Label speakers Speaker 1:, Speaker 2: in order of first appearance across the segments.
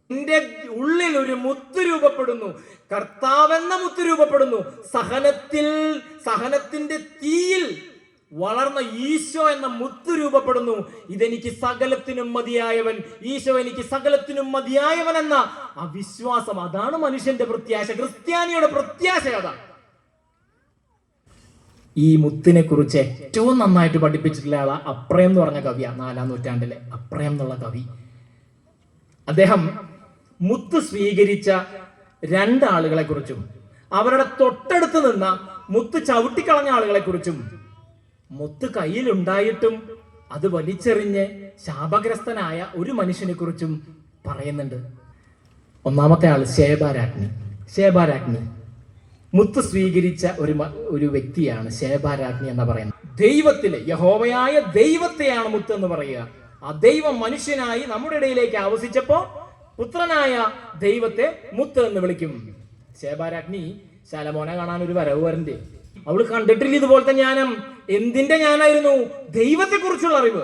Speaker 1: നിന്റെ ഉള്ളിൽ ഒരു മുത്ത് രൂപപ്പെടുന്നു, കർത്താവെന്ന മുത്ത് രൂപപ്പെടുന്നു. സഹനത്തിന്റെ തീയിൽ വളർന്ന ഈശോ എന്ന മുത്ത് രൂപപ്പെടുന്നു. ഇതെനിക്ക് സകലത്തിനും മതിയായവൻ, ഈശോ എനിക്ക് സകലത്തിനും മതിയായവൻ എന്ന ആ വിശ്വാസം, അതാണ് മനുഷ്യന്റെ പ്രത്യാശ. ക്രിസ്ത്യാനിയുടെ പ്രത്യാശ അതാണ്. ഈ മുത്തിനെ കുറിച്ച് ഏറ്റവും നന്നായിട്ട് പഠിപ്പിച്ചിട്ടുള്ള ആളാ അപ്രയം എന്ന് പറഞ്ഞ കവിയാണ്. 4-ാം നൂറ്റാണ്ടിലെ അപ്രയം എന്നുള്ള കവി. അദ്ദേഹം മുത്ത് സ്വീകരിച്ച രണ്ടാളുകളെ കുറിച്ചും അവരുടെ തൊട്ടടുത്ത് നിന്ന മുത്ത് ചവിട്ടിക്കളഞ്ഞ ആളുകളെ കുറിച്ചും മുത്ത് കയ്യിലുണ്ടായിട്ടും അത് വലിച്ചെറിഞ്ഞ് ശാപഗ്രസ്തനായ ഒരു മനുഷ്യനെ കുറിച്ചും പറയുന്നുണ്ട്. ഒന്നാമത്തെ ആള് ശേബാരാജ്ഞി മുത്ത് സ്വീകരിച്ച ഒരു വ്യക്തിയാണ് ശേബാരാജ്ഞി എന്ന് പറയുന്നത്. ദൈവത്തിലെ യഹോവയായ ദൈവത്തെയാണ് മുത്ത് എന്ന് പറയുക. ആ ദൈവം മനുഷ്യനായി നമ്മുടെ ഇടയിലേക്ക് ആവസിച്ചപ്പോ പുത്രനായ ദൈവത്തെ മുത്ത് എന്ന് വിളിക്കും. ശേബാരാജ്ഞി ശലോമോനെ കാണാൻ ഒരു വരവ് വരണ്ടേ? അവള് കണ്ടിട്ടില്ല ഇതുപോലത്തെ ജ്ഞാനം. എന്തിന്റെ ജ്ഞാനായിരുന്നു? ദൈവത്തെക്കുറിച്ചുള്ള അറിവ്,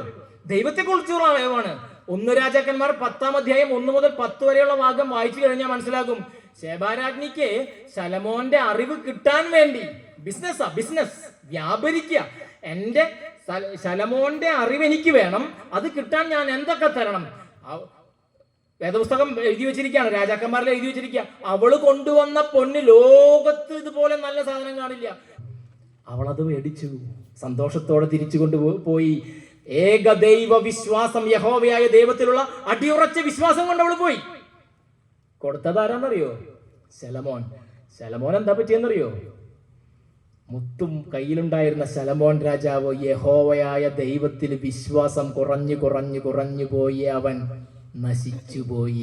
Speaker 1: ദൈവത്തെക്കുറിച്ചുള്ള അറിവാണ്. 1 രാജാക്കന്മാർ 10-ാം അധ്യായം 1 മുതൽ 10 വരെയുള്ള ഭാഗം വായിച്ചു കഴിഞ്ഞാൽ മനസ്സിലാകും. ശേബാരാജ്ഞിക്ക് ശലോമോന്റെ അറിവ് കിട്ടാൻ വേണ്ടി ബിസിനസ് വ്യാപരിക്കുക. എന്റെ ശലോമോന്റെ അറിവ് എനിക്ക് വേണം, അത് കിട്ടാൻ ഞാൻ എന്തൊക്കെ തരണം? വേദപുസ്തകം എഴുതി വെച്ചിരിക്കുകയാണ്, രാജാക്കന്മാരിൽ എഴുതി വെച്ചിരിക്കുക. അവള് കൊണ്ടുവന്ന പൊന്ന് ലോകത്ത് ഇതുപോലെ നല്ല സാധനം കാണില്ല. അവളത് മേടിച്ചു, സന്തോഷത്തോടെ തിരിച്ചു കൊണ്ടുപോയി. ഏകദൈവ വിശ്വാസം, യഹോവയായ ദൈവത്തിലുള്ള അടിയുറച്ച വിശ്വാസം കൊണ്ട് അവള് പോയി. കൊടുത്തത് ആരാന്നറിയോ? ശലോമോൻ എന്താ പറ്റിയെന്നറിയോ? മുത്തും കയ്യിലുണ്ടായിരുന്ന ശലോമോൻ രാജാവ് യഹോവയായ ദൈവത്തിൽ വിശ്വാസം കുറഞ്ഞു പോയി അവൻ നശിച്ചുപോയി.